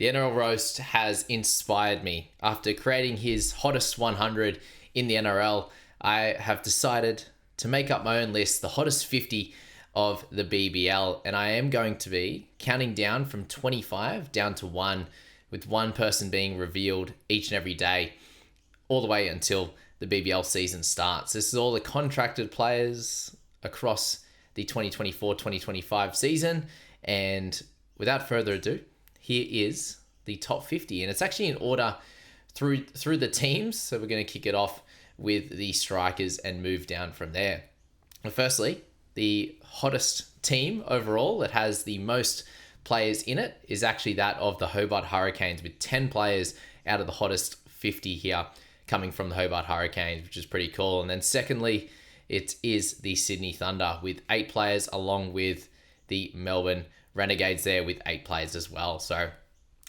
The NRL roast has inspired me. After creating his hottest 100 in the NRL, I have decided to make up my own list, the hottest 50 of the BBL, and I am going to be counting down from 25 down to 1, with one person being revealed each and every day, all the way until the BBL season starts. This is all the contracted players across the 2024-2025 season, and without further ado, here is the top 50, and it's actually in order through the teams. So we're going to kick it off with the strikers and move down from there. Well, firstly, the hottest team overall that has the most players in it is actually that of the Hobart Hurricanes, with 10 players out of the hottest 50 here coming from the Hobart Hurricanes, which is pretty cool. And then secondly, it is the Sydney Thunder with 8 players, along with the Melbourne Renegades there with 8 players as well. So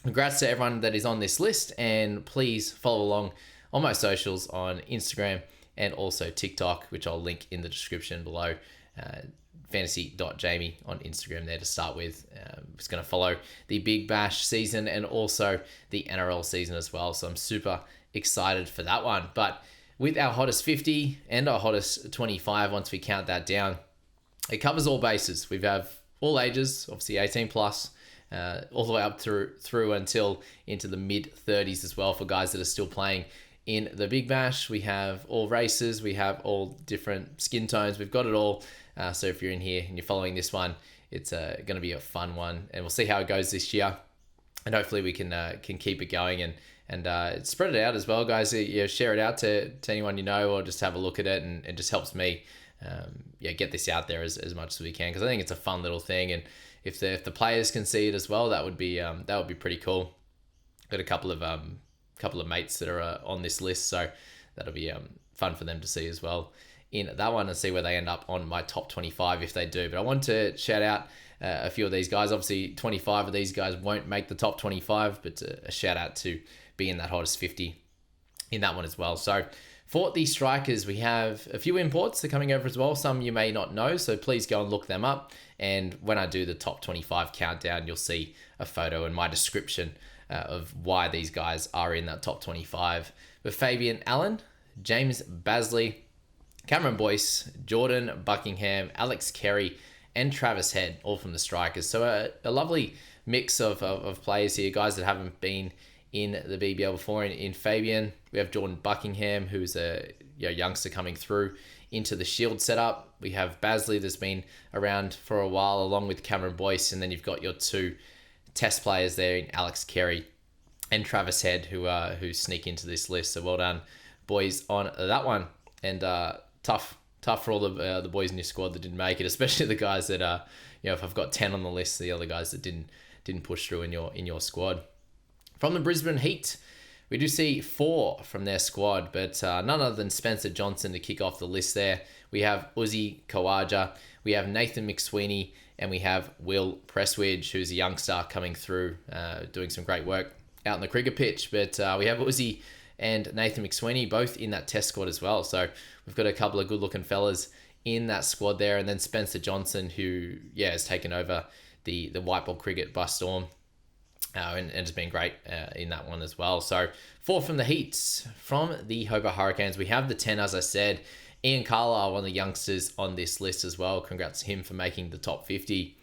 congrats to everyone that is on this list, and please follow along on my socials on Instagram and also TikTok, which I'll link in the description below. Fantasy.jamie on Instagram there to start with. Just going to follow the Big Bash season and also the NRL season as well. So I'm super excited for that one. But with our hottest 50 and our hottest 25, once we count that down, it covers all bases. We have all ages, obviously 18 plus, all the way up through until into the mid 30s as well for guys that are still playing in the Big Bash. We have all races, we have all different skin tones, we've got it all. So if you're in here and you're following this one, it's going to be a fun one, and we'll see how it goes this year, and hopefully we can keep it going and spread it out as well, guys. Share it out to anyone you know, or just have a look at it, and it just helps me get this out there as much as we can, because I think it's a fun little thing, and if the players can see it as well, that would be pretty cool. Got a couple of mates that are on this list, so that'll be fun for them to see as well in that one, and see where they end up on my top 25 if they do. But I want to shout out a few of these guys. Obviously 25 of these guys won't make the top 25, but a shout out to being that hottest 50 in that one as well. So for the strikers, we have a few imports that are coming over as well. Some you may not know, so please go and look them up. And when I do the top 25 countdown, you'll see a photo and my description of why these guys are in that top 25. With Fabian Allen, James Basley, Cameron Boyce, Jordan Buckingham, Alex Carey, and Travis Head, all from the strikers. So a lovely mix of players here, guys that haven't been in the BBL before. In Fabian, we have Jordan Buckingham, who's a youngster coming through into the Shield setup. We have Basley, that's been around for a while, along with Cameron Boyce, and then you've got your 2 test players there in Alex Carey and Travis Head, who sneak into this list. So well done, boys, on that one. And tough for all the boys in your squad that didn't make it, especially the guys that if I've got 10 on the list, the other guys that didn't push through in your squad. From the Brisbane Heat, we do see 4 from their squad, but none other than Spencer Johnson to kick off the list there. We have Uzi Kawaja, we have Nathan McSweeney, and we have Will Presswidge, who's a youngster coming through, doing some great work out on the cricket pitch. But we have Uzi and Nathan McSweeney both in that test squad as well. So we've got a couple of good-looking fellas in that squad there. And then Spencer Johnson, who, has taken over the white ball cricket by storm, and has been great in that one as well. So 4 from the Heats. From the Hobart Hurricanes, we have the 10, as I said. Ian Carlisle, one of the youngsters on this list as well. Congrats to him for making the top 50.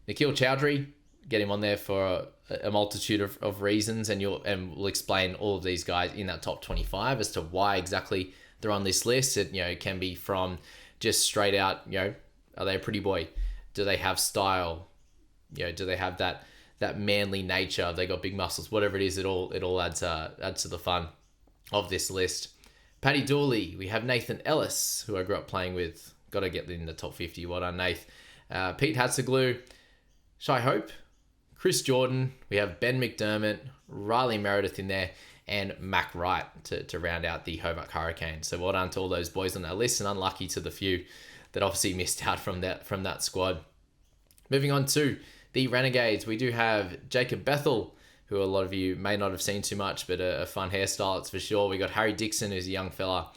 Nikhil Chowdhury, get him on there for a multitude of reasons, and we'll explain all of these guys in that top 25 as to why exactly they're on this list. It can be from just straight out, are they a pretty boy? Do they have style? Do they have that manly nature? Have they got big muscles? Whatever it is, it all adds to the fun of this list. Paddy Dooley, we have Nathan Ellis, who I grew up playing with. Got to get in the top 50. Well done, Nath. Pete Hatzeglu, Shai Hope, Chris Jordan. We have Ben McDermott, Riley Meredith in there, and Mac Wright to round out the Hobart Hurricanes. So well done to all those boys on that list, and unlucky to the few that obviously missed out from that squad. Moving on to the Renegades, we do have Jacob Bethel, who a lot of you may not have seen too much, but a fun hairstyle, it's for sure. We got Harry Dixon, who's a young fella.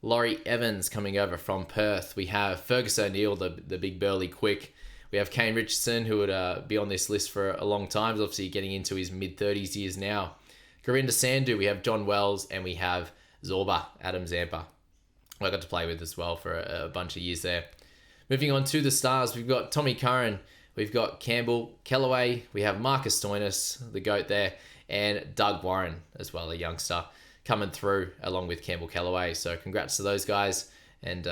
Laurie Evans coming over from Perth. We have Fergus O'Neill, the big burly quick. We have Kane Richardson, who would be on this list for a long time. He's obviously getting into his mid-30s years now. Gurinder Sandhu, we have John Wells, and we have Zorba, Adam Zampa, who I got to play with as well for a bunch of years there. Moving on to the stars, we've got Tommy Curran, we've got Campbell Kellaway, we have Marcus Stoinis, the GOAT there, and Doug Warren as well, a youngster coming through along with Campbell Kellaway. So congrats to those guys. And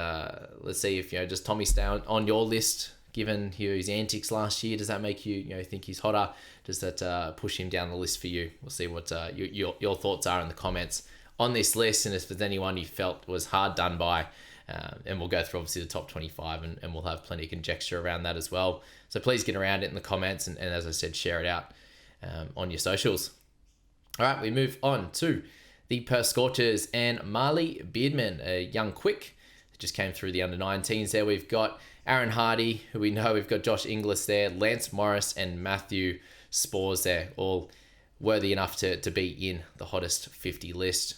let's see if, does Tommy stay on your list given his antics last year? Does that make you, think he's hotter? Does that push him down the list for you? We'll see what your thoughts are in the comments on this list, and if there's anyone you felt was hard done by. And we'll go through obviously the top 25 and we'll have plenty of conjecture around that as well. So please get around it in the comments and as I said, share it out on your socials. All right, we move on to the Perth Scorchers and Marley Beardman, a young quick, just came through the under-19s there. We've got Aaron Hardy, who we know. We've got Josh Inglis there, Lance Morris and Matthew Spores there, all worthy enough to be in the hottest 50 list.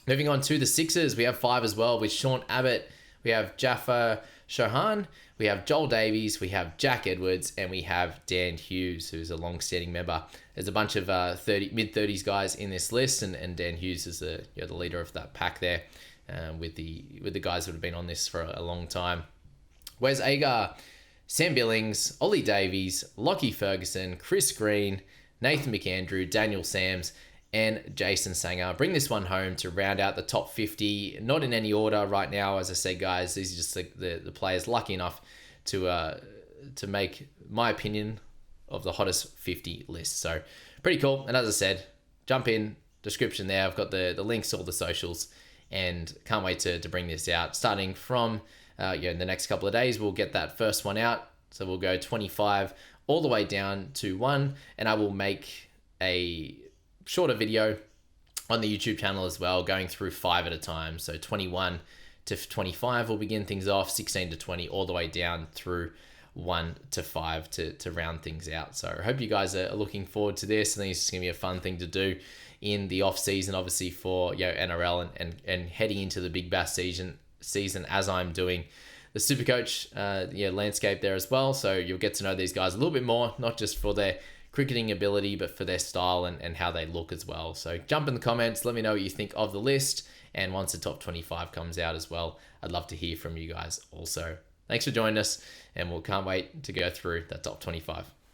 Moving on to the Sixers, we have 5 as well with Sean Abbott. We have Jaffa Shohan, we have Joel Davies, we have Jack Edwards, and we have Dan Hughes, who's a long-standing member. There's a bunch of mid-30s guys in this list, and Dan Hughes is the leader of that pack there with the guys that have been on this for a long time. Wes Agar, Sam Billings, Ollie Davies, Lockie Ferguson, Chris Green, Nathan McAndrew, Daniel Sams, and Jason Sanger. Bring this one home to round out the top 50. Not in any order right now, as I said, guys. These are just the players lucky enough to make my opinion of the hottest 50 list. So pretty cool. And as I said, jump in, description there. I've got the links to all the socials, and can't wait to bring this out. Starting from in the next couple of days, we'll get that first one out. So we'll go 25 all the way down to 1, and I will make a shorter video on the YouTube channel as well, going through 5 at a time. So 21 to 25 will begin things off, 16 to 20 all the way down through 1 to 5 to round things out. So I hope you guys are looking forward to this. I think it's just gonna be a fun thing to do in the off season, obviously for NRL and heading into the Big Bash season as I'm doing the Supercoach landscape there as well. So you'll get to know these guys a little bit more, not just for their cricketing ability, but for their style and how they look as well. So jump in the comments, let me know what you think of the list. And once the top 25 comes out as well, I'd love to hear from you guys also. Thanks for joining us, and can't wait to go through that top 25.